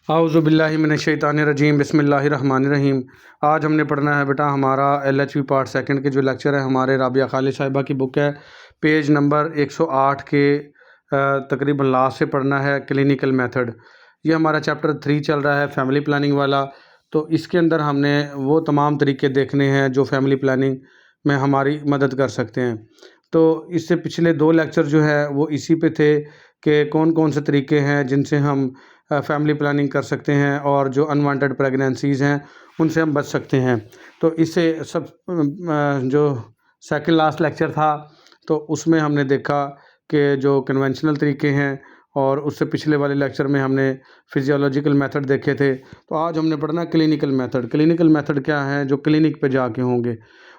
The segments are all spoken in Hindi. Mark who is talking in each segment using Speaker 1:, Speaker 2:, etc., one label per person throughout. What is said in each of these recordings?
Speaker 1: आउज़ुबिल्लाहिमिनश्शैतानिर्रजीम बिस्मिल्लाहिर्रहमानिर्रहीम। आज हमने पढ़ना है बेटा हमारा LHV पार्ट सेकंड के जो लेक्चर है हमारे राबिया खालिद साहिबा की बुक है, पेज नंबर 108 के तकरीबन लास्ट से पढ़ना है क्लिनिकल मेथड। ये हमारा चैप्टर 3 चल रहा है फैमिली प्लानिंग वाला। तो इसके अंदर हमने वो तमाम तरीके देखने हैं जो फैमिली प्लानिंग में हमारी मदद कर सकते हैं। तो इससे पिछले 2 लेक्चर जो है वो इसी पे थे कि कौन कौन से तरीके हैं जिनसे हम फैमिली प्लानिंग कर सकते हैं और जो अनवांटेड प्रेगनेंसीज़ हैं उनसे हम बच सकते हैं। तो इससे सब जो सेकंड लास्ट लेक्चर था तो उसमें हमने देखा कि जो कन्वेंशनल तरीके हैं और उससे पिछले वाले लेक्चर में हमने फिजियोलॉजिकल मेथड देखे थे। तो आज हमने पढ़ना क्लिनिकल मेथड। क्लिनिकल मेथड क्या है जो क्लिनिक पे जाके होंगे।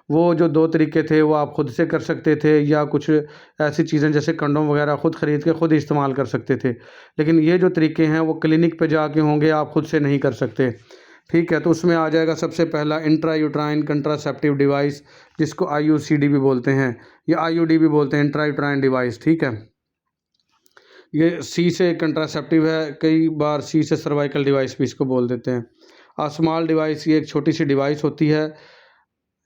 Speaker 1: वो जो 2 तरीके थे वो आप ख़ुद से कर सकते थे या कुछ ऐसी चीज़ें जैसे कंडोम वगैरह ख़ुद ख़रीद के ख़ुद इस्तेमाल कर सकते थे। लेकिन ये जो तरीके हैं वो क्लिनिक पे जाके होंगे, आप ख़ुद से नहीं कर सकते। ठीक है, तो उसमें आ जाएगा सबसे पहला इंट्रायूट्राइन कंट्रासेप्टिव डिवाइस, जिसको IUCD भी बोलते हैं या IUD भी बोलते हैं, इंट्रायूट्राइन डिवाइस। ठीक है, ये C से कंट्रासेप्टिव है, कई बार C से सर्वाइकल डिवाइस भी इसको बोल देते हैं। स्मॉल डिवाइस, ये एक छोटी सी डिवाइस होती है।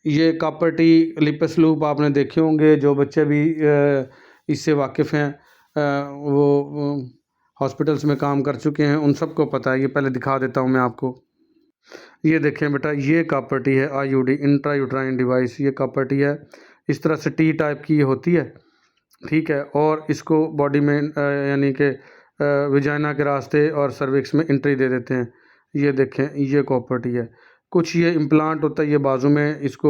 Speaker 1: ये कॉपर टी लिपस लूप आपने देखे होंगे, जो बच्चे भी इससे वाकिफ़ हैं वो हॉस्पिटल्स में काम कर चुके हैं उन सबको पता है। ये पहले दिखा देता हूँ मैं आपको। ये देखें बेटा, ये कॉपर टी है IUD इंट्रायूट्राइन डिवाइस। ये कॉपर टी है, इस तरह से टी टाइप की ये होती है। ठीक है, और इसको बॉडी में यानी कि विजाइना के रास्ते और सर्विक्स में एंट्री दे देते हैं। ये देखें, ये कॉपर टी है। कुछ ये इम्प्लांट होता है, ये बाजू में इसको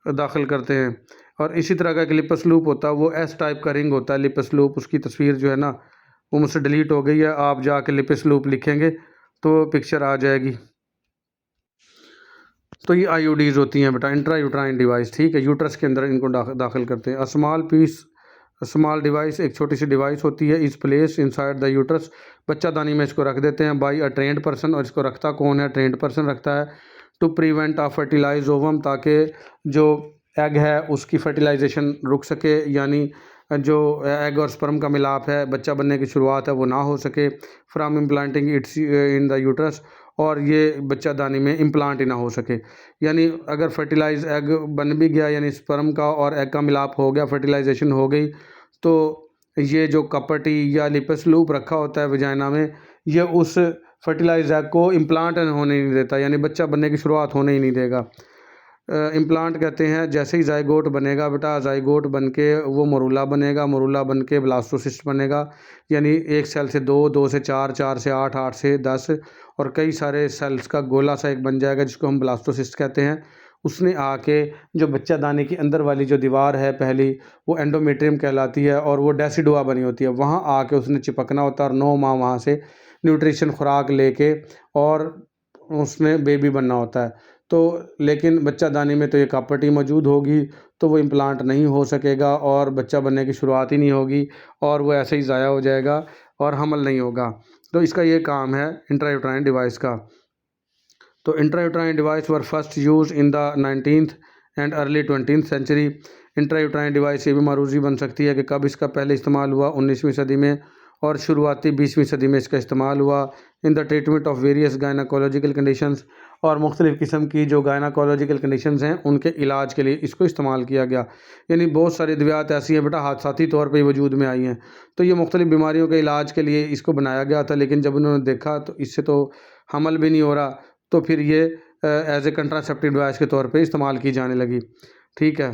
Speaker 1: दाखिल करते हैं। और इसी तरह का एक लिपस लूप होता है, वो S टाइप का रिंग होता है लिपस लूप। उसकी तस्वीर जो है ना वो मुझसे डिलीट हो गई है, आप जाके लिपस लूप लिखेंगे तो पिक्चर आ जाएगी। तो ये IUDs होती हैं बेटा, इंट्रायूट्राइन डिवाइस। ठीक है, यूट्रस के अंदर इनको दाखिल करते हैं। स्मॉल डिवाइस, एक छोटी सी डिवाइस होती है, इस प्लेस इनसाइड द यूट्रस। बच्चादानी में इसको रख देते हैं बाई अ ट्रेंड पर्सन। और इसको रखता कौन है? ट्रेंड पर्सन रखता है। To prevent a fertilize ovum, ताकि जो एग है उसकी फर्टिलाइजेशन रुक सके, यानी जो एग और स्पर्म का मिलाप है, बच्चा बनने की शुरुआत है, वो ना हो सके। From implanting it's in the uterus, और ये बच्चादानी में इम्प्लांट ही ना हो सके। यानी अगर फर्टिलाइज एग बन भी गया, यानी स्पर्म का और एग का मिलाप हो गया, फर्टिलाइजेशन हो गई, तो ये जो कॉपर टी या लिपस लूप रखा होता है वजाइना में, ये उस फर्टिलाइज एग को इम्प्लांट होने नहीं देता, यानी बच्चा बनने की शुरुआत होने ही नहीं देगा। इम्प्लांट कहते हैं जैसे ही जाइगोट बनेगा बेटा, जाइगोट बन के वो मरूला बनेगा, मरूला बन के ब्लास्टोसिस्ट बनेगा, यानी एक सेल से 2, 2 से 4, 4 से 8, 8 से 10 और कई सारे सेल्स का गोला सा एक बन जाएगा, जिसको हम ब्लास्टोसिस्ट कहते हैं। उसने आके जो बच्चादानी की अंदर वाली जो दीवार है पहली, वो एंडोमेट्रियम कहलाती है और वो डेसिडुआ बनी होती है। वहाँ आके उसने चिपकना होता है और 9 माह वहाँ से न्यूट्रिशन खुराक लेके और उसने बेबी बनना होता है। तो लेकिन बच्चादानी में तो ये कॉपर टी मौजूद होगी, तो वो इम्प्लांट नहीं हो सकेगा और बच्चा बनने की शुरुआत ही नहीं होगी और वो ऐसे ही ज़ाया हो जाएगा और हमल नहीं होगा। तो इसका ये काम है इंट्रायूट्राइन डिवाइस का। तो intrauterine device were first used in the 19th and early 20th century. Intrauterine device ये भी मारूजी बन सकती है कि कब इसका पहले इस्तेमाल हुआ, 19वीं सदी में, और शुरुआती 20वीं सदी में इसका इस्तेमाल हुआ in the treatment of various gynaecological conditions. और मुख्तलिफ़ किस्म की जो गायनाकोलॉजिकल कंडीशंस हैं उनके इलाज के लिए इसको इस्तेमाल किया गया। यानी बहुत सारी अद्वियात ऐसी हैं बेटा हादसाती तौर पे वजूद में आई हैं, तो ये मुख्तलिफ़ बीमारियों के इलाज के लिए इसको बनाया गया था। लेकिन जब उन्होंने देखा तो इससे तो हमल भी नहीं हो रहा, तो फिर ये एज ए कंट्रासेप्टिव डिवाइस के तौर पे इस्तेमाल की जाने लगी। ठीक है,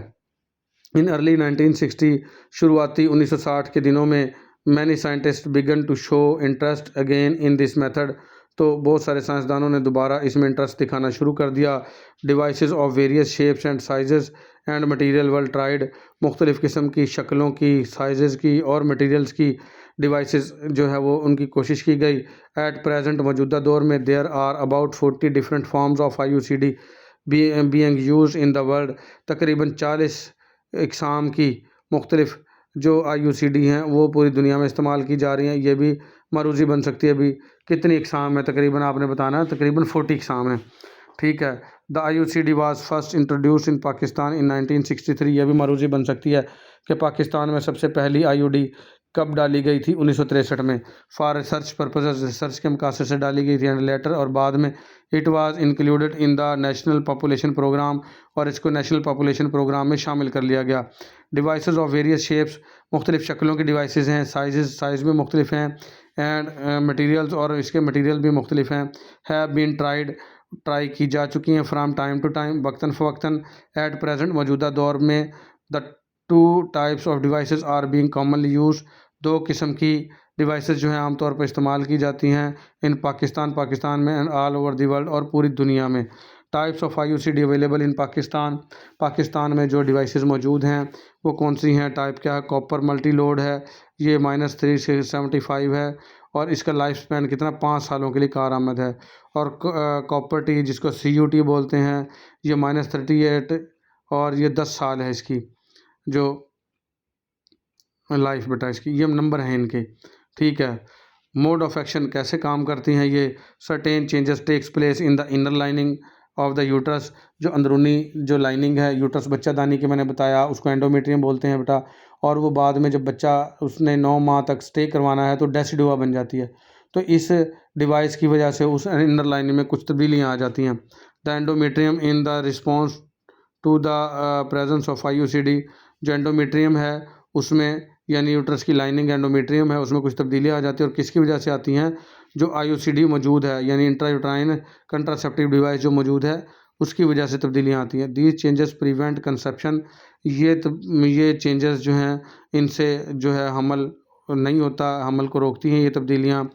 Speaker 1: इन अर्ली 1960, शुरुआती 1960 के दिनों में many scientists began to show interest again in this method. तो बहुत सारे साइंसदानों ने दोबारा इसमें इंटरेस्ट दिखाना शुरू कर दिया। Devices of various shapes and sizes and material were tried. मुख्तलिफ़ किस्म की शक्लों की, साइज़ की और मटेरियल्स की डिवाइसेस जो है वो उनकी कोशिश की गई। एट प्रेजेंट, मौजूदा दौर में, there are about 40 different forms of IUCD being used in the world. तकरीबन 40 इकसाम की मुख्तलिफ़ जो IUCD हैं वो पूरी दुनिया में इस्तेमाल की जा रही हैं। ये भी मारूजी बन सकती है। अभी कितनी इकसाम है तकरीबन आपने बताना है, तकरीबन 40 इकसाम है। ठीक है, the IUCD was first introduce in Pakistan in 1963। यह भी मारूजी बन सकती है कि पाकिस्तान में सबसे पहली IUD कब डाली गई थी? 1963 में। फॉर रिसर्च पर्पसेस, रिसर्च के मकसद से डाली गई थी। एंड लेटर, और बाद में it was included in the national population programme, और इसको नेशनल पॉपुलेशन प्रोग्राम में शामिल कर लिया गया। डिवाइसेस ऑफ वेरियस शेप्स, मुख्तलिफ शक्लों की डिवाइसेस हैं। साइज़ में मुख्तलिफ हैं। एंड मटीरियल्स, और इसके मटीरियल भी मुख्तलिफ हैं। हैव बीन ट्राई की जा चुकी हैं फ्राम टाइम टू टाइम, वक्तन फ़वक्तन। एट प्रेजेंट, मौजूदा दौर में, the two types of devices are being commonly use, दो किस्म की डिवाइसेस जो हैं आमतौर पर इस्तेमाल की जाती हैं इन पाकिस्तान में, and all over the world, और पूरी दुनिया में। Types of IUCD available in Pakistan में जो डिवाइसेस मौजूद हैं वो कौन सी हैं? टाइप क्या है? कॉपर मल्टी लोड है, ये -3 से 75 है, और इसका लाइफ स्पैन कितना? 5 सालों के लिए कारआमद है। और कॉपर टी, जिसको CUT बोलते हैं, ये -38, और ये 10 साल है इसकी जो लाइफ बेटा इसकी। ये नंबर हैं इनके, ठीक है। मोड ऑफ एक्शन कैसे काम करती हैं ये? Certain changes takes place in the inner lining of the uterus, जो अंदरूनी जो लाइनिंग है यूट्रस बच्चादानी की, मैंने बताया उसको एंडोमेट्रियम बोलते हैं बेटा। और वो बाद में जब बच्चा उसने 9 माह तक स्टे करवाना है तो डेसिडुआ बन जाती है। तो इस डिवाइस की वजह से उस इनर लाइनिंग में कुछ तब्दीलियाँ आ जाती हैं। The endometrium in the response to the presence of IUCD, जो एंडोमेट्रियम है उसमें, यानी यूट्रस की लाइनिंग एंडोमेट्रियम है, उसमें कुछ तब्दीलियाँ आ जाती हैं। और किसकी वजह से आती हैं? जो IUCD मौजूद है, यानी इंट्रायूट्राइन कंट्रासेप्टिव डिवाइस जो मौजूद है, उसकी वजह से तब्दीलियाँ आती हैं। दीज चेंजेस प्रिवेंट कंसेप्शन, ये चेंजेस जो हैं इनसे जो है हमल नहीं होता, हमल को रोकती हैं ये तब्दीलियाँ।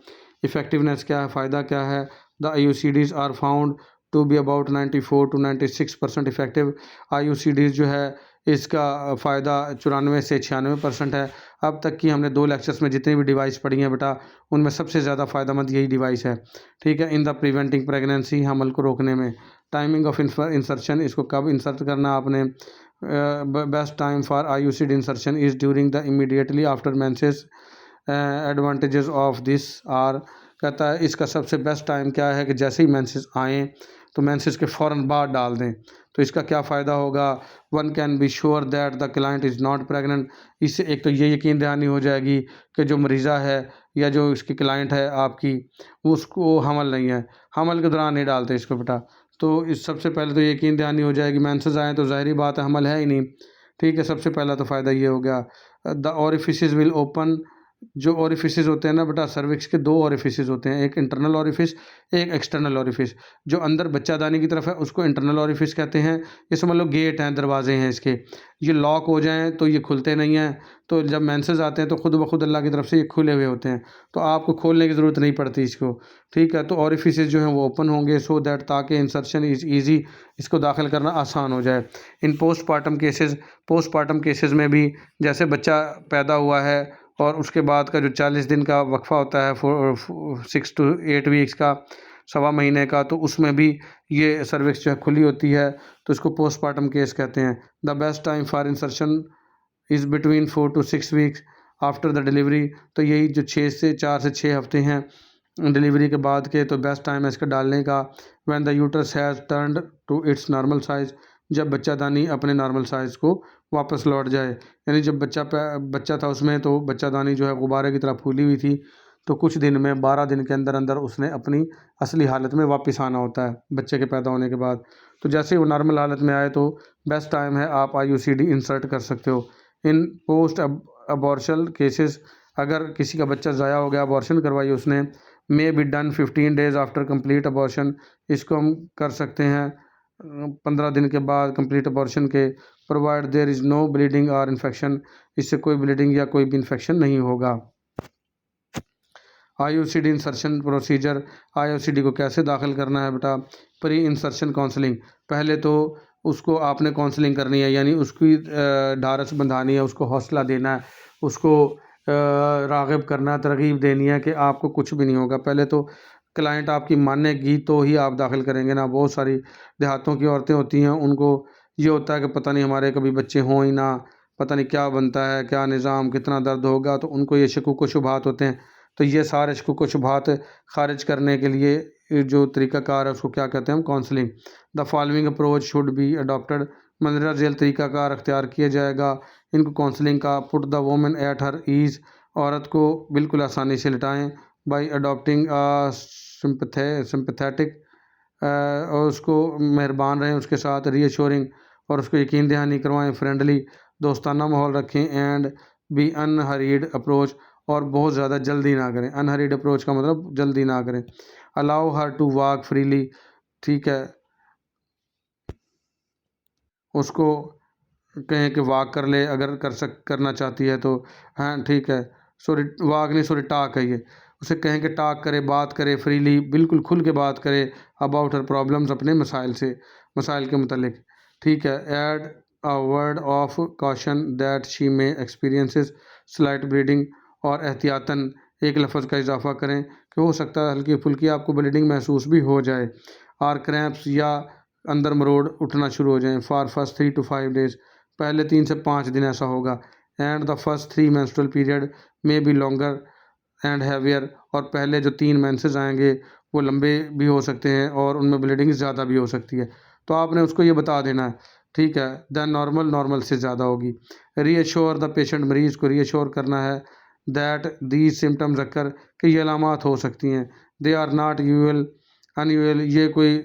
Speaker 1: इफ़ेक्टिवनेस क्या है? फ़ायदा क्या है? The IUCDs are found to be about 94 to 96% effective. IUCDs जो है इसका फ़ायदा 94 से 96% है। अब तक की हमने 2 लेक्चर्स में जितनी भी डिवाइस पढ़ी हैं बेटा, उनमें सबसे ज़्यादा फ़ायदेमंद यही डिवाइस है, ठीक है। इन द प्रिवेंटिंग प्रेगनेंसी, हमल को रोकने में। टाइमिंग ऑफ इंसर्शन, इसको कब इंसर्ट करना आपने? Best time for IUCD insertion is during the immediately after menses. Advantages of this are, कहता है इसका सबसे बेस्ट टाइम क्या है कि जैसे ही मेंसेस आएँ तो मेंसेस के फ़ौरन बाद डाल दें। तो इसका क्या फ़ायदा होगा? One can be sure that the client is not pregnant, इससे एक तो ये यकीन दहानी हो जाएगी कि जो मरीज़ा है या जो इसकी क्लाइंट है आपकी, उसको हमल नहीं है, हमल के दौरान नहीं डालते इसको बेटा। तो इस सबसे पहले तो यकीन दहानी हो जाएगी, मेंसेस आएँ तो ज़ाहिर बात है हमल है ही नहीं, ठीक है। सबसे पहला तो फ़ायदा ये हो गया। द ओरिफिसेस विल ओपन, जो ओरिफिसेस होते हैं ना बेटा, सर्विक्स के 2 ओरिफिसेस होते हैं, एक इंटरनल ओरिफिस, एक एक्सटर्नल ओरिफिस। जो अंदर बच्चादानी की तरफ है उसको इंटरनल ओरिफिस कहते हैं। ये समझ लो गेट हैं, दरवाजे हैं इसके, ये लॉक हो जाएं तो ये खुलते नहीं हैं। तो जब मेंसेस आते हैं तो खुद ब खुद अल्लाह की तरफ से ये खुले हुए होते हैं, तो आपको खोलने की ज़रूरत नहीं पड़ती इसको, ठीक है। तो ओरिफिसेस जो हैं वो ओपन होंगे, सो दैट ताकि इंसर्शन इज़ ईजी, इसको दाखिल करना आसान हो जाए। इन पोस्टपार्टम केसेस में भी, जैसे बच्चा पैदा हुआ है और उसके बाद का जो 40 दिन का वक्फ़ा होता है, 6 to 8 वीक्स का, 1.25 महीने का, तो उसमें भी ये सर्विक्स जो है खुली होती है, तो इसको पोस्टपार्टम केस कहते हैं। The best time for insertion is between 4 to 6 weeks after the delivery, तो यही जो 4 से 6 हफ्ते हैं डिलीवरी के बाद के, तो बेस्ट टाइम है इसका डालने का। When the uterus has turned to its normal size, जब बच्चादानी अपने नॉर्मल साइज़ को वापस लौट जाए, यानी जब बच्चा था उसमें तो बच्चादानी जो है गुब्बारे की तरह फूली हुई थी, तो कुछ दिन में 12 दिन के अंदर अंदर उसने अपनी असली हालत में वापस आना होता है बच्चे के पैदा होने के बाद। तो जैसे ही वो नॉर्मल हालत में आए तो बेस्ट टाइम है, आप IUCD इंसर्ट कर सकते हो। इन पोस्ट अबॉर्शन केसेस, अगर किसी का बच्चा ज़ाया हो गया, अबॉर्शन करवाई उसने, may be done 15 days after complete abortion, इसको हम कर सकते हैं 15 दिन के बाद कंप्लीट अबॉर्शन के। Provide there is no bleeding और इन्फेक्शन, इससे कोई ब्लीडिंग या कोई भी इन्फेक्शन नहीं होगा। IUCD इंसर्शन प्रोसीजर, IUCD को कैसे दाखिल करना है बेटा? प्री इंसर्शन काउंसलिंग, पहले तो उसको आपने काउंसलिंग करनी है, यानी उसकी ढारस बंधानी है, उसको हौसला देना है, उसको राग़िब करना, तरग़ीब देनी है कि आपको कुछ भी नहीं होगा। पहले तो क्लाइंट आपकी मानेगी तो ही आप दाखिल करेंगे ना। बहुत सारी देहातों की औरतें होती हैं, उनको ये होता है कि पता नहीं हमारे कभी बच्चे हों ही ना, पता नहीं क्या बनता है, क्या निज़ाम, कितना दर्द होगा, तो उनको ये शकूक व शुबहात होते हैं। तो ये सारे शकूक व शुबहात ख़ारिज करने के लिए जो तरीक़ाकार है उसको क्या कहते हैं हम? Counselling. The following approach should be adopted, मंदरजा झेल तरीक़ाकार अख्तियार किया जाएगा इनको काउंसलिंग का। Put the women at her ease, औरत को बिल्कुल आसानी से लिटाएं बाई अडॉप्टिंग सिंपथेटिक, और उसको मेहरबान रहें उसके साथ, रीअश्योरिंग और उसको यकीन दहानी करवाएं, फ्रेंडली दोस्ताना माहौल रखें, एंड बी अनहरीड अप्रोच, और बहुत ज़्यादा जल्दी ना करें। अनहरीड अप्रोच का मतलब जल्दी ना करें। Allow her to walk freely, ठीक है, उसको कहें कि वॉक कर ले अगर करना चाहती है तो। हाँ ठीक है, सॉरी वॉक नहीं, सॉरी टॉक है ये। उसे कहें कि टॉक करे, बात करे फ्रीली, बिल्कुल खुल के बात करे अबाउट हर प्रॉब्लम्स, अपने मसाइल के मतलब, ठीक है। Add a word of caution that she में एक्सपीरियंसेस स्लाइट ब्लीडिंग, और एहतियातन एक लफ्ज़ का इजाफा करें कि हो सकता है हल्की फुल्की आपको ब्लीडिंग महसूस भी हो जाए, और क्रैम्प्स या अंदर मरोड़ उठना शुरू हो जाएं। फॉर फर्स्ट 3 to 5 डेज, पहले 3 से 5 दिन ऐसा होगा। And the first 3 menstrual period में बी लॉन्गर एंड हैवियर, और पहले जो 3 मेंसेस आएंगे वो लंबे भी हो सकते हैं और उनमें ब्लीडिंग ज़्यादा भी हो सकती है। तो आपने उसको ये बता देना है, ठीक है, दैन नॉर्मल से ज़्यादा होगी। रीअश्योर द पेशेंट, मरीज़ को रीअश्योर करना है दैट दीज सिम्टम्स अक्कर, कि ये अलामात हो सकती हैं, दे आर नॉट अनयूजुअल, ये कोई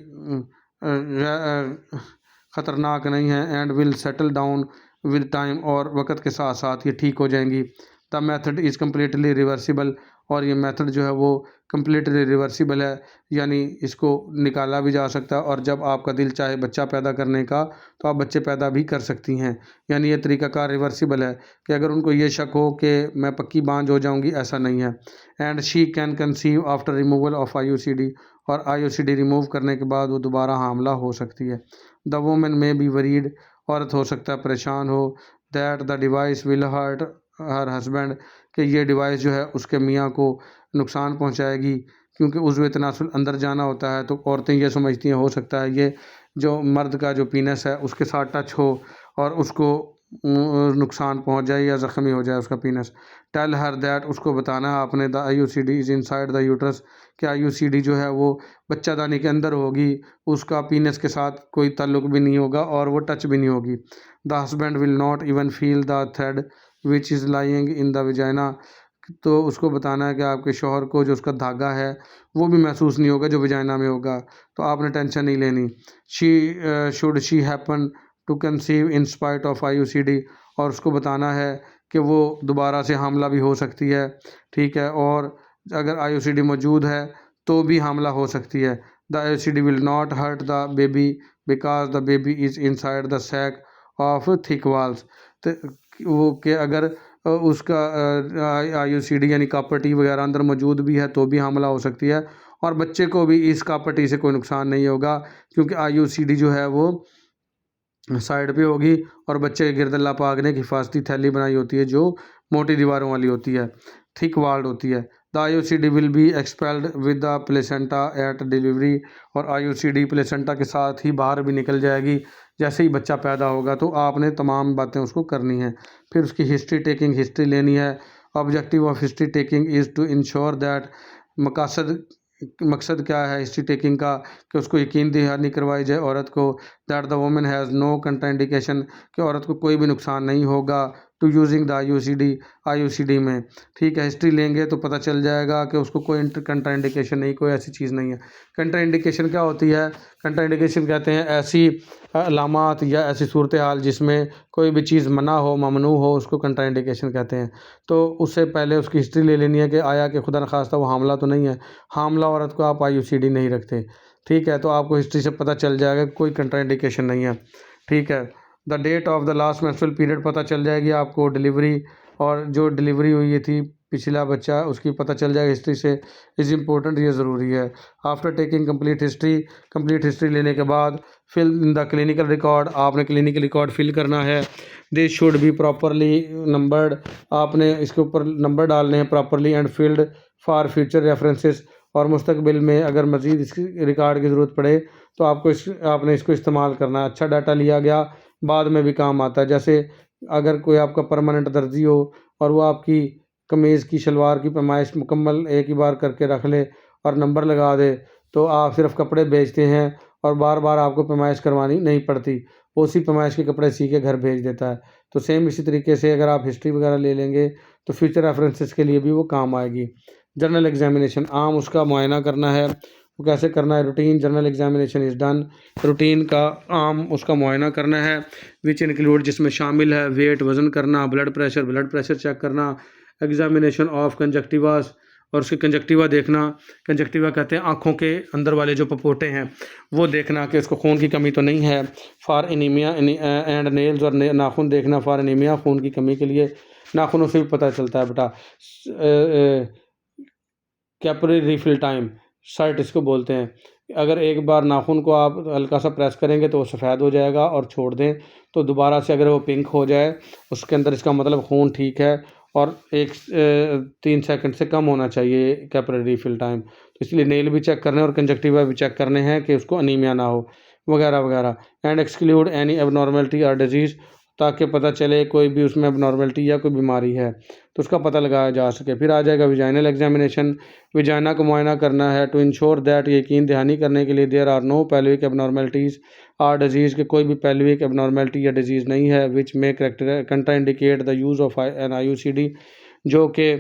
Speaker 1: ख़तरनाक नहीं है, and will settle down with time, और वक्त के साथ साथ ये ठीक हो जाएंगी। The method is completely reversible, और ये मेथड जो है वो कम्प्लीटली रिवर्सिबल है, यानी इसको निकाला भी जा सकता है, और जब आपका दिल चाहे बच्चा पैदा करने का तो आप बच्चे पैदा भी कर सकती हैं। यानी ये तरीक़ाकार रिवर्सिबल है कि अगर उनको ये शक हो कि मैं पक्की बांझ हो जाऊंगी, ऐसा नहीं है। And she can conceive after removal of IUCD, और IUCD रिमूव करने के बाद वो दोबारा हामला हो सकती है। The women may be worried, औरत हो सकता है परेशान हो, that the device will hurt her husband, कि ये डिवाइस जो है उसके मियाँ को नुकसान पहुंचाएगी, क्योंकि उज़्व तनासुल अंदर जाना होता है तो औरतें ये समझती हैं हो सकता है ये जो मर्द का जो पीनस है उसके साथ टच हो और उसको नुकसान पहुंच जाए या ज़ख्मी हो जाए उसका पीनस। टेल हर दैट, उसको बताना है आपने, the IUCD is inside the uterus, कि IUCD जो है वो बच्चादानी के अंदर होगी, उसका पीनस के साथ कोई ताल्लुक भी नहीं होगा और वो टच भी नहीं होगी। The husband will not even feel the thread which is lying in the vagina, तो उसको बताना है कि आपके शौहर को जो उसका धागा है वो भी महसूस नहीं होगा जो वजाइना में होगा, तो आपने टेंशन नहीं लेनी। Should she happen to conceive in spite of IUCD, और उसको बताना है कि वो दोबारा से हामला भी हो सकती है, ठीक है, और अगर IUCD मौजूद है तो भी हामला हो सकती है। The IUCD will not hurt the baby because the baby is inside the sac of thick walls, तो वो कि अगर उसका IUCD यानी कापटी वगैरह अंदर मौजूद भी है तो भी हामला हो सकती है, और बच्चे को भी इस कापटी से कोई नुकसान नहीं होगा, क्योंकि IUCD जो है वो साइड पे होगी और बच्चे के गिरदल्ला पागने की हिफाजती थैली बनाई होती है जो मोटी दीवारों वाली होती है, थिक वाल्ड होती है। The IUCD will be expelled with the placenta at delivery, और IUCD प्लेसेंटा के साथ ही बाहर भी निकल जाएगी जैसे ही बच्चा पैदा होगा, तो आपने तमाम बातें उसको करनी है। फिर उसकी हिस्ट्री लेनी है। Objective of history taking is to ensure that, मकसद क्या है हिस्ट्री टेकिंग का, कि उसको यकीन दहानी करवाई जाए औरत को, that the woman has no contraindication, कि औरत को कोई भी नुकसान नहीं होगा टू यूजिंग द IUCD में, ठीक है। हिस्ट्री लेंगे तो पता चल जाएगा कि उसको कोई कंट्राइंडिकेशन नहीं, कोई ऐसी चीज़ नहीं है। कंट्राइंडिकेशन क्या होती है? कंट्राइंडिकेशन कहते हैं ऐसी अलामात या ऐसी सूरत हाल जिसमें कोई भी चीज़ मना हो, ममनू हो, उसको कंट्राइंडिकेशन कहते हैं। तो उससे पहले उसकी हिस्ट्री ले लेनी है कि आया कि खुदा न खास्ता वो हामला तो नहीं है। हामला औरत को आप IUCD नहीं रखते, ठीक है, तो आपको हिस्ट्री से पता चल जाएगा कोई कंट्राइंडिकेशन नहीं है, ठीक है। The date of the last menstrual period पता चल जाएगी आपको, डिलीवरी, और जो डिलीवरी हुई थी पिछला बच्चा उसकी पता चल जाएगा हिस्ट्री से, इज़ इम्पोर्टेंट, ये ज़रूरी है। आफ्टर टेकिंग कंप्लीट हिस्ट्री लेने के बाद fill in the clinical record, आपने क्लिनिकल रिकॉर्ड फिल करना है। This should be properly numbered, आपने इसके ऊपर नंबर डालने हैं properly and field for future references, और मुस्तकबिल में अगर मज़ीद इसकी रिकॉर्ड की ज़रूरत पड़े तो आपने इसको इस्तेमाल करना है। अच्छा डाटा लिया गया बाद में भी काम आता है। जैसे अगर कोई आपका परमानेंट दर्जी हो और वो आपकी कमीज़ की शलवार की पैमाइश मुकम्मल एक ही बार करके रख ले और नंबर लगा दे, तो आप सिर्फ कपड़े बेचते हैं और बार बार आपको पैमाइश करवानी नहीं पड़ती। वो उसी पैमाइश के कपड़े सी के घर भेज देता है। तो सेम इसी तरीके से अगर आप हिस्ट्री वगैरह ले लेंगे तो फ्यूचर रेफरेंसेस के लिए भी वो काम आएगी। जर्नल एग्जामिनेशन, आम उसका मुआयना करना है, वो कैसे करना है? Routine journal examination is done, routine का आम उसका मुआयना करना है। विच इंक्लूड, जिसमें शामिल है वेट वज़न करना, ब्लड प्रेशर चेक करना, एग्जामिनेशन ऑफ कंजक्टिवास, और उसकी कंजक्टिवा देखना। कंजक्टिवा कहते हैं आँखों के अंदर वाले जो पपोटे हैं वो देखना कि उसको खून की कमी तो नहीं है। फॉर एनीमिया एंड नेल्स, और नाखून देखना फॉर एनीमिया, खून की कमी के लिए। नाखूनों से भी पता चलता है बेटा। कैपिलरी रिफिल टाइम, शर्ट इसको बोलते हैं। अगर एक बार नाखून को आप हल्का सा प्रेस करेंगे तो वो सफ़ेद हो जाएगा, और छोड़ दें तो दोबारा से अगर वो पिंक हो जाए उसके अंदर इसका मतलब खून ठीक है, और 3 सेकंड से कम होना चाहिए कैपिलरी रिफिल टाइम। तो इसलिए नेल भी चेक करने हैं और कंजक्टिवा भी चेक करने हैं कि उसको अनीमिया ना हो, वगैरह वगैरह। एंड एक्सक्लूड एनी एबनॉर्मलिटी और डिजीज़, ताकि पता चले कोई भी उसमें एबनॉर्मलिटी या कोई बीमारी है तो उसका पता लगाया जा सके। फिर आ जाएगा विजाइनल एग्जामिनेशन, विजाइना का मुआयना करना है। टू इंश्योर दैट, यकीन दहानी करने के लिए, there are no pelvic abnormalities or diseases, के कोई भी पेल्विक एबनॉर्मलिटी या डिजीज़ नहीं है। विच में contraindicate the use of an IUCD, जो कि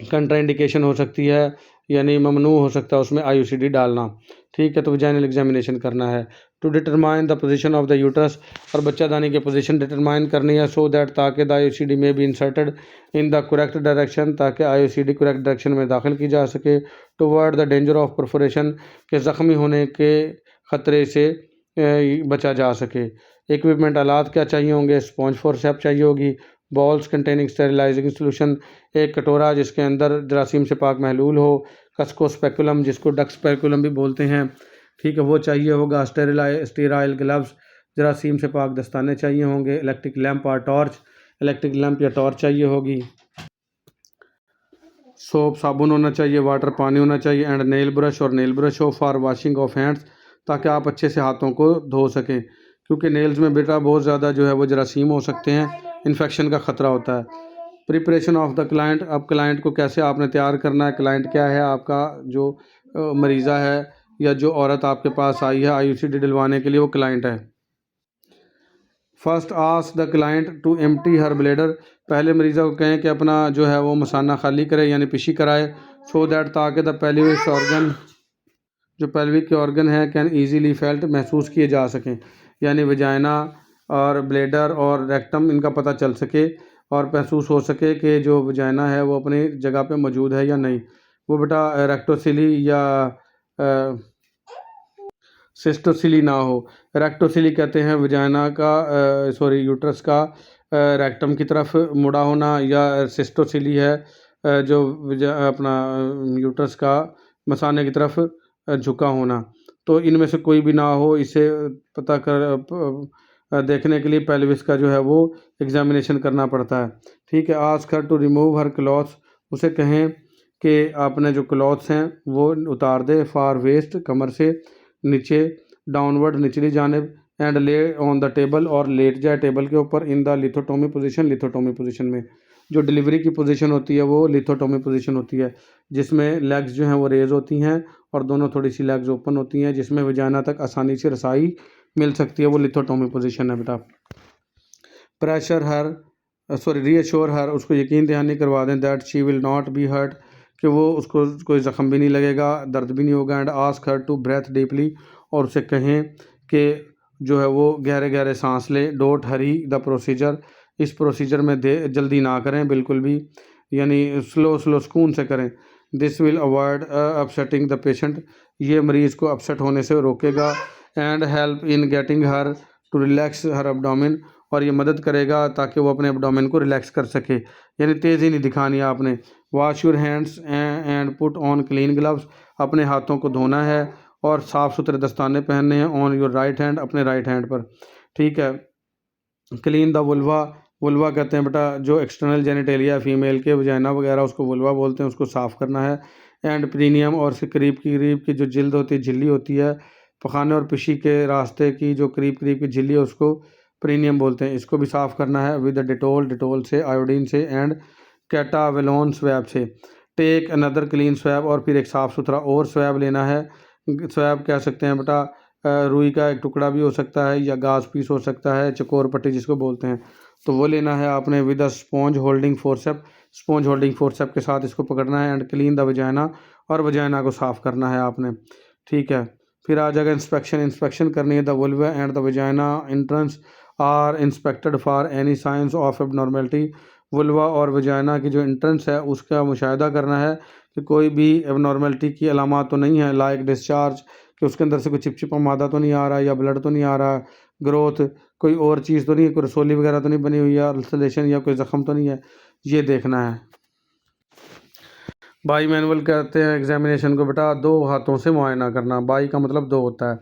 Speaker 1: कंट्राइंडिकेशन हो सकती है, यानी ममनू हो सकता है उसमें IUCD डालना। ठीक है, तो विजाइनल एग्जामिनेशन करना है। To determine the position of the uterus, और बच्चादानी की पोजीशन डिटरमाइन करनी है, सो दैट ताकि the IUCD may be inserted in the correct direction, ताकि IUCD करेक्ट डायरेक्शन में दाखिल की जा सके। Toward the danger of perforation, के ज़ख्मी होने के ख़तरे से बचा जा सके। इक्विपमेंट, आलात क्या चाहिए होंगे? स्पॉन्ज फोरसेप्स चाहिए होगी। बॉल्स कंटेनिंग स्टेरिलाइजिंग सोल्यूशन, एक कटोरा जिसके अंदर जरासीम से पाक महलूल हो। कस्को स्पेकुलम, जिसको डक स्पेकुलम भी बोलते हैं, ठीक है, वो चाहिए होगा। स्टेराइल ग्लव्स, जरासीम से पाक दस्ताने चाहिए होंगे। इलेक्ट्रिक लैंप और टॉर्च, इलेक्ट्रिक लैंप या टॉर्च चाहिए होगी। सोप, साबुन होना चाहिए। वाटर, पानी होना चाहिए। एंड नेल ब्रश, और नेल ब्रश हो फॉर वॉशिंग ऑफ हैंड्स, ताकि आप अच्छे से हाथों को धो सकें, क्योंकि नेल्स में बेटा बहुत ज़्यादा जो है वो जरासीम हो सकते हैं, इन्फेक्शन का ख़तरा होता है। प्रिपरेशन ऑफ द क्लाइंट, अब क्लाइंट को कैसे आपने तैयार करना है? क्लाइंट क्या है? आपका जो मरीज़ा है या जो औरत आपके पास आई है IUCD डलवाने के लिए, वो क्लाइंट है। First ask the client to empty her bladder, पहले मरीज़ा को कहें कि अपना जो है वो मसाना खाली करे, यानी पिशी कराए। सो दैट, ताकि द पेल्विक ऑर्गन, जो पेल्विक के ऑर्गन है, कैन ईजीली फेल्ट, महसूस किए जा सकें, यानी वजाइना और ब्लेडर और रेक्टम, इनका पता चल सके और महसूस हो सके कि जो वजाइना है वो अपनी जगह पे मौजूद है या नहीं। वो बेटा रेक्टोसिली या सिस्टोसिली ना हो। रेक्टोसिली कहते हैं वजाइना का, यूट्रस का रेक्टम की तरफ मुड़ा होना, या सिस्टोसिली है जो अपना यूट्रस का मसाने की तरफ झुका होना। तो इनमें से कोई भी ना हो, इसे पता कर देखने के लिए पेल्विस का जो है वो एग्जामिनेशन करना पड़ता है। ठीक है। Ask her to remove her clothes, उसे कहें कि आपने जो क्लॉथ्स हैं वो उतार दे। फार वेस्ट, कमर से नीचे, डाउनवर्ड, निचली जानिब, एंड ले ऑन द टेबल, और लेट जाए टेबल के ऊपर। In the lithotomy position, lithotomy position में जो डिलीवरी की पोजीशन होती है वो लिथोटोमी पोजीशन होती है, जिसमें लेग्स जो हैं वो रेज होती हैं और दोनों थोड़ी सी लेग्स ओपन होती हैं, जिसमें वजाना तक आसानी से रसाई मिल सकती है, वो लिथोटोमी पोजीशन है बेटा। प्रेशर हर, रीअश्योर हर, उसको यकीन दहानी करवा दें that she will not be hurt, कि वो उसको कोई ज़ख्म भी नहीं लगेगा, दर्द भी नहीं होगा। And ask her to breathe deeply, और उसे कहें कि जो है वो गहरे गहरे सांस ले। डोंट हरी द प्रोसीजर, इस प्रोसीजर में जल्दी ना करें बिल्कुल भी, यानी स्लो सुकून से करें। This will avoid upsetting the patient, ये मरीज़ को अपसेट होने से रोकेगा। And help in getting her to relax her abdomen, और ये मदद करेगा ताकि वो अपने एब्डोमेन को रिलैक्स कर सके, यानी तेज़ी नहीं दिखानी आपने। Wash your hands and put on clean gloves, अपने हाथों को धोना है और साफ़ सुथरे दस्ताने पहनने हैं। ऑन योर राइट हैंड, अपने राइट हैंड पर। ठीक है। क्लीन द वुल्वा, वुल्वा कहते हैं बेटा जो एक्सटर्नल जेनिटेलिया फीमेल के वजाइना वगैरह, उसको वुल्वा बोलते हैं, उसको साफ़ करना है। एंड प्रीनियम, और उसके करीब की जो जिल्द होती है, झिल्ली होती है, पखाने और पिशी के रास्ते की जो करीब की झिल्ली है उसको प्रीनियम बोलते हैं, इसको भी साफ़ करना है विद डिटोल से, आयोडीन से, एंड कैटावेलोन स्वैब से। टेक अनदर क्लीन स्वैब, और फिर एक साफ़ सुथरा और स्वैब लेना है। स्वैब कह सकते हैं बेटा रुई का एक टुकड़ा भी हो सकता है या गाज पीस हो सकता है, चकोर पट्टी जिसको बोलते हैं, तो वो लेना है आपने with a sponge holding forcep. Sponge holding forcep के साथ इसको पकड़ना है एंड क्लीन द वजाइना, और वजाइना को साफ़ करना है आपने, ठीक है। फिर आ जाएगा इंस्पेक्शन। इंस्पेक्शन करनी है the vulva and the vagina entrance are inspected for any signs of abnormality. Vulva और वजाइना की जो एंट्रेंस है उसका मुशाहिदा करना है कि कोई भी एबनॉर्मेलिटी की अलामात तो नहीं है, लाइक डिस्चार्ज, कि उसके अंदर से कोई चिपचिपा मादा तो नहीं आ रहा, या ब्लड तो नहीं आ रहा, ग्रोथ कोई और चीज़ तो नहीं है, कोई रसोली वगैरह तो नहीं बनी हुई, या अल्सरेशन या कोई ज़ख़म तो नहीं है, ये देखना है। बाई मैनुअल कहते हैं एग्जामिनेशन को बेटा दो हाथों से मुआयना करना। बाई का मतलब दो होता है।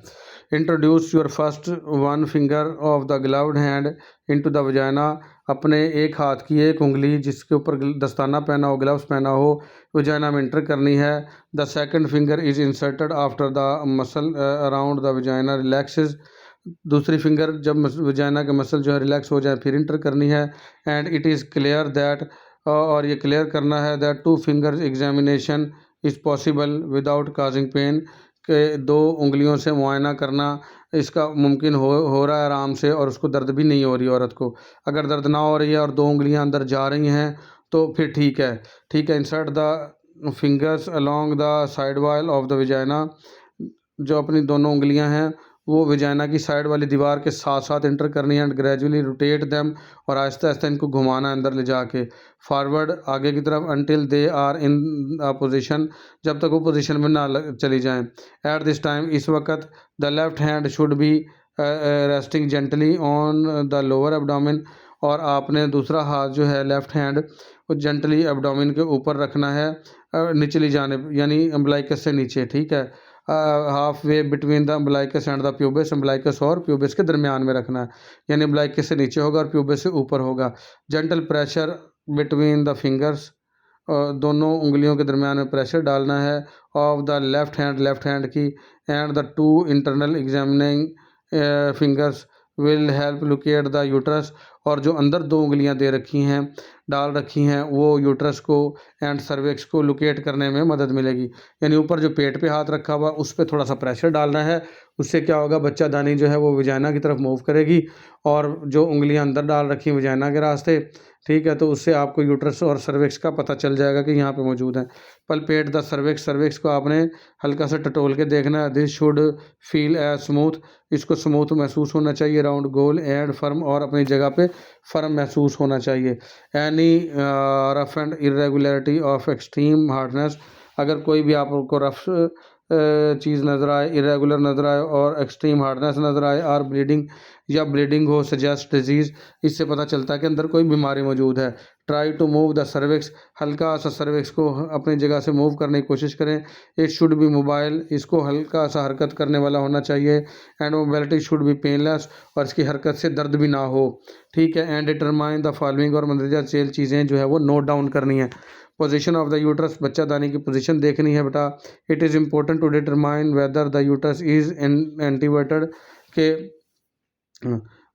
Speaker 1: Introduce your first one finger of the gloved hand into the vagina. अपने एक हाथ की एक उंगली जिसके ऊपर दस्ताना पहना हो, ग्लव्स पहना हो, वजाइना में इंटर करनी है। The second finger is inserted after the muscle around the vagina relaxes. दूसरी फिंगर जब वजाइना के मसल जो है रिलैक्स हो जाए फिर इंटर करनी है। And it is clear that, और ये क्लियर करना है that two fingers examination is possible without causing pain, के दो उंगलियों से मुआयना करना इसका मुमकिन हो रहा है आराम से, और उसको दर्द भी नहीं हो रही औरत को। अगर दर्द ना हो रही है और दो उंगलियां अंदर जा रही हैं तो फिर ठीक है, ठीक है। Insert the fingers along the side wall of the vagina. जो अपनी दोनों उंगलियां हैं वो वजाइना की साइड वाली दीवार के साथ साथ इंटर करनी है। एंड ग्रेजुअली रोटेट देम, और आहिस्ता आहिस्ता इनको घुमाना है अंदर ले जाके, फॉरवर्ड आगे की तरफ, until they are in position, जब तक वो पोजीशन में ना चली जाएं। एट दिस टाइम, इस वक्त, the left hand should be resting gently on the lower abdomen, और आपने दूसरा हाथ जो है लेफ्ट हैंड वो जेंटली एब्डोमेन के ऊपर रखना है, निचली जानिब यानी अम्बलाइकस से नीचे, ठीक है। Half way between the umbilicus and the pubis. Umbilicus और प्यूबिस के दरमियान में रखना है, यानी अम्बलाइकस से नीचे होगा और प्यूबिस से ऊपर होगा। Gentle pressure between the fingers, दोनों उंगलियों के दरमियान में प्रेशर डालना है। ऑफ द लेफ्ट हैंड की, and the two internal examining fingers will help locate the uterus, और जो अंदर दो उंगलियां दे रखी हैं, डाल रखी हैं, वो यूट्रस को एंड सर्विक्स को लोकेट करने में मदद मिलेगी। यानी ऊपर जो पेट पे हाथ रखा हुआ उस पर थोड़ा सा प्रेशर डालना है, उससे क्या होगा, बच्चा दानी जो है वो वजाइना की तरफ मूव करेगी, और जो उंगलियां अंदर डाल रखी वजाइना के रास्ते, ठीक है, तो उससे आपको यूट्रस और सर्विक्स का पता चल जाएगा कि यहाँ पे मौजूद है। पलपेट द सर्विक्स। सर्विक्स को आपने हल्का सा टटोल के देखना है। This should feel as smooth, इसको स्मूथ महसूस होना चाहिए, राउंड गोल एंड फर्म, और अपनी जगह पे फर्म महसूस होना चाहिए। Any rough and irregularity of extreme hardness, अगर कोई भी आपको रफ चीज़ नज़र आए, इरेगुलर नज़र आए और एक्सट्रीम हार्डनेस नज़र आए, और ब्लीडिंग या ब्लीडिंग हो, सजेस्ट डिजीज़, इससे पता चलता है कि अंदर कोई बीमारी मौजूद है। Try to move the cervix, हल्का सा सर्विक्स को अपनी जगह से मूव करने की कोशिश करें। इट शुड बी मोबाइल, इसको हल्का सा हरकत करने वाला होना चाहिए। And mobility should be painless, और इसकी हरकत से दर्द भी ना हो, ठीक है। एंड डिटरमाइन द फॉलोइंग, और मंदरजा चेल चीज़ें जो है वो नोट डाउन करनी है। पोजीशन ऑफ द यूट्रस, बच्चा दानी की पोजीशन देखनी है बेटा। It is important to determine whether the uterus is anteverted, के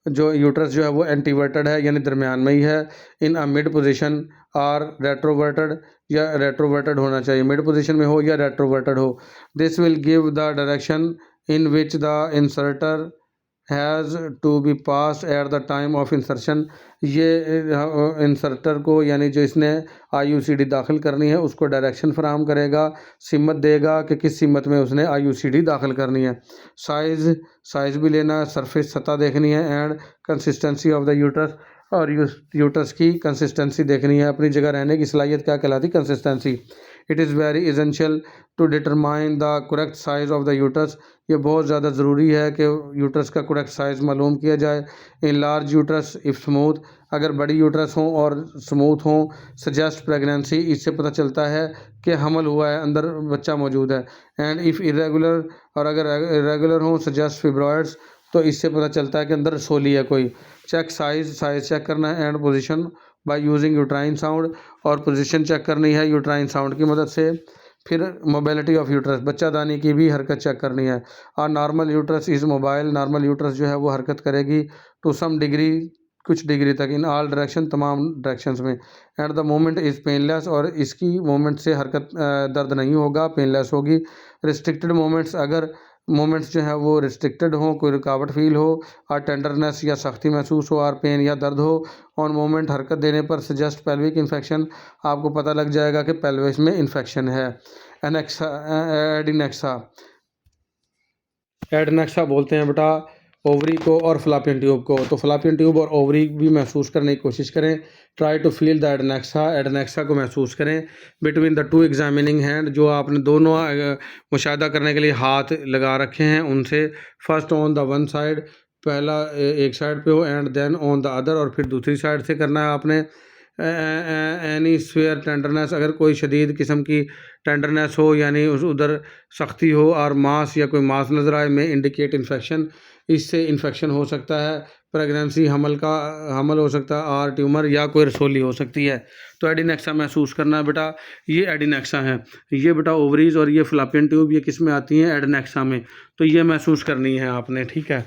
Speaker 1: जो यूट्रस जो है वो एंटीवर्टेड है यानी दरमियान में ही है। इन अ मिड पोजीशन आर रेट्रोवर्टेड, या रेट्रोवर्टेड होना चाहिए, मिड पोजीशन में हो या रेट्रोवर्टेड हो। This will give the direction in which the inserter has to be pass at the time of insertion. ये इंसर्टर को यानी जो इसने IUCD दाखिल करनी है उसको डायरेक्शन फराहम करेगा, सिमत देगा कि किस सिमत में उसने IUCD दाखिल करनी है। साइज़ भी लेना है, सरफेस सतह देखनी है। And consistency of the uterus, और यूट्रस की कंसिस्टेंसी देखनी है, अपनी जगह रहने की सलाहियत क्या कहलाती, consistency. It is very essential to determine the correct size of the uterus, ये बहुत ज़्यादा ज़रूरी है कि यूट्रस का करेक्ट साइज़ मालूम किया जाए। In large uterus if smooth, अगर बड़ी यूट्रस हों और स्मूथ हों, सजेस्ट प्रेगनेंसी, इससे पता चलता है कि हमल हुआ है, अंदर बच्चा मौजूद है। एंड इफ़ इरेगुलर, और अगर इरेगुलर हों, सजेस्ट फिब्रॉइड्स, तो इससे पता चलता है कि अंदर सोली है कोई। चेक साइज़ चेक करना है। And position by using uterine sound, और पोजीशन चेक करनी है यूट्राइन साउंड की मदद से। फिर मोबिलिटी ऑफ यूट्रस, बच्चा दानी की भी हरकत चेक करनी है। और normal uterus is mobile, normal uterus जो है वो हरकत करेगी टू सम डिग्री, कुछ डिग्री तक, इन ऑल डायरेक्शन, तमाम डायरेक्शंस में। And the moment is painless, और इसकी मोमेंट से हरकत दर्द नहीं होगा, पेनलेस होगी। रिस्ट्रिक्टेड मोमेंट्स, अगर मोमेंट्स जो है वो रिस्ट्रिक्टेड हो, कोई रुकावट फील हो, और टेंडरनेस या सख्ती महसूस हो, और पेन या दर्द हो। ऑन मोमेंट हरकत देने पर सजेस्ट पेल्विक इन्फेक्शन, आपको पता लग जाएगा कि पेल्विस में इन्फेक्शन है। एनेक्सा एडिनेक्सा एडनेक्सा बोलते हैं बेटा ओवरी को और फ्लैपियन ट्यूब को। तो फ्लैपियन ट्यूब और ओवरी भी महसूस करने की कोशिश करें। Try to feel the adnexa को महसूस करें between the two examining hand, जो आपने दोनों मुशाहिदा करने के लिए हाथ लगा रखे हैं उनसे। First on the one side, पहला एक साइड पे हो, and then on the other, और फिर दूसरी साइड से करना है आपने। एनी स्वेयर टेंडरनेस, अगर कोई शदीद किस्म की टेंडरनेस हो यानी उधर सख्ती हो, और मांस या कोई मांस नज़र आए, में इंडिकेट इन्फेक्शन, इससे इन्फेक्शन हो सकता है। प्रेगनेंसी, हमल हो सकता है, और ट्यूमर या कोई रसोली हो सकती है। तो एडिनेक्सा महसूस करना है बेटा, ये एडिनेक्सा है। ये बेटा ओवरीज और ये फ्लैपियन ट्यूब, ये किस में आती हैं? एडिनेक्सा में। तो ये महसूस करनी है आपने, ठीक है।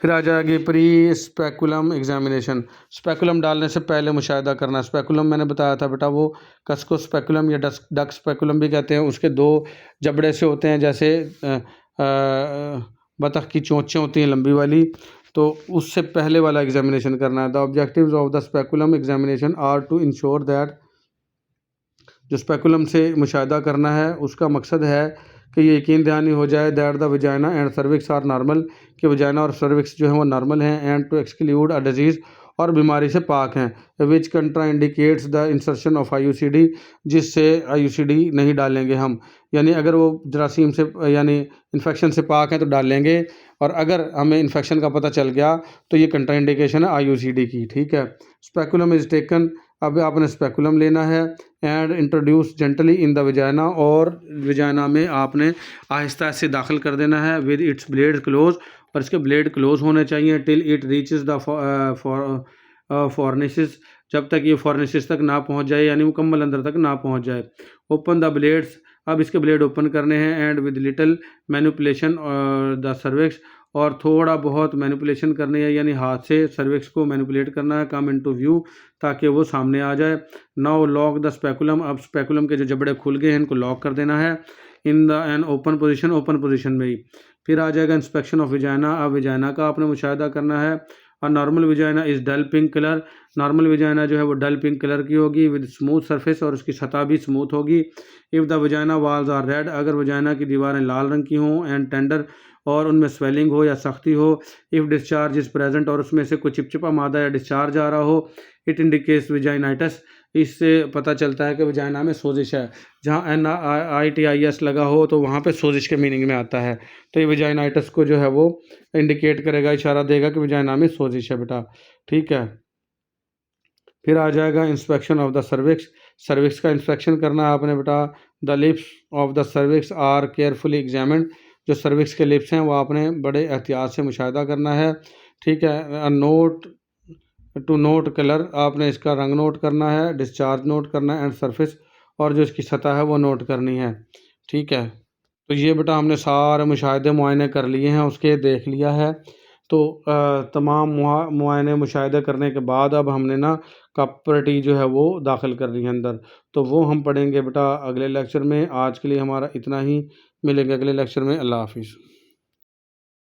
Speaker 1: फिर आ जाएगी प्री स्पेकुलम एग्जामिनेशन। स्पेकुलम डालने से पहले मुशाहिदा करना। स्पेकुलम मैंने बताया था बेटा, वो कस्को स्पेकुलम या डक स्पेकुलम भी कहते हैं। उसके दो जबड़े से होते हैं, जैसे बतख की चोंचें होती हैं लंबी वाली, तो उससे पहले वाला एग्जामिनेशन करना है। The objectives of the speculum examination are to ensure that, जो स्पेकुलम से मुशाहिदा करना है उसका मकसद है कि ये यकीन दहानी हो जाए that the vagina and cervix are normal, कि वजाइना और सर्विक्स जो है वो नॉर्मल हैं। And to exclude a disease, और बीमारी से पाक हैं। Which contraindicates the insertion of IUCD, जिससे IUCD नहीं डालेंगे हम, यानी अगर वो जरासीम से यानी इन्फेक्शन से पाक हैं तो डालेंगे, और अगर हमें इन्फेक्शन का पता चल गया तो ये कंट्रा इंडिकेशन है IUCD की, ठीक है। स्पेकुलम इज़ टेकन, अब आपने स्पेकुलम लेना है। And introduce gently in the vagina, और वजाइना में आपने आहिस्ता से दाखिल कर देना है। विद इट्स ब्लेड क्लोज, और इसके ब्लेड क्लोज होने चाहिए। टिल इट रीचेस द फॉर्निसिस, जब तक ये फॉर्निसिस तक ना पहुंच जाए, यानी मुकम्मल अंदर तक ना पहुंच जाए। ओपन द ब्लेड्स, अब इसके ब्लेड ओपन करने हैं। And with little manipulation the cervix, और थोड़ा बहुत मैनिपुलेशन करनी है, यानी हाथ से सर्विक्स को मैनिपुलेट करना है, कम इनटू व्यू, ताकि वो सामने आ जाए। नाउ लॉक द स्पेकुलम, अब स्पेकुलम के जो जबड़े खुल गए हैं इनको लॉक कर देना है। In the an open position, open position में ही। फिर आ जाएगा इंस्पेक्शन ऑफ विजाइना। अब विजाइना का आपने मुशाहिदा करना है। और normal vagina is dull pink colour, normal vagina जो है वो डल पिंक कलर की होगी, विद स्मूथ सरफेस, और उसकी सतह भी स्मूथ होगी। If the vagina walls are red, अगर विजाइना की दीवारें लाल रंग की हों, एंड टेंडर, और उनमें स्वेलिंग हो या सख्ती हो। इफ़ डिस्चार्ज इज़ प्रेजेंट, और उसमें से कुछ चिपचिपा मादा या डिस्चार्ज आ रहा हो। इट इंडिकेट्स विजाइनाइटिस, इससे पता चलता है कि वजाइना में सोजिश है। जहाँ NITIS लगा हो तो वहाँ पे सोजिश के मीनिंग में आता है। तो ये वजाइनाइटिस को जो है वो इंडिकेट करेगा, इशारा देगा कि वजाइना में सोजिश है बेटा, ठीक है। फिर आ जाएगा inspection of the cervix. Cervix का इंस्पेक्शन करना है आपने बेटा। The lips of the cervix are carefully examined, जो सर्विक्स के लिप्स हैं वो आपने बड़े एहतियात से मुशाहिदा करना है, ठीक है। नोट टू नोट कलर, आपने इसका रंग नोट करना है, डिस्चार्ज नोट करना है, एंड सरफेस, और जो इसकी सतह है वो नोट करनी है, ठीक है। तो ये बेटा हमने सारे मुशाहिदे मुआयने कर लिए हैं, उसके देख लिया है। तो तमाम मुआयने मुशाहिदे करने के बाद अब हमने ना कॉपर्टी जो है वो दाखिल कर ली है अंदर। तो वो हम पढ़ेंगे बेटा अगले लेक्चर में। आज के लिए हमारा इतना ही, मिलेंगे अगले लेक्चर में। अल्लाह हाफिज़।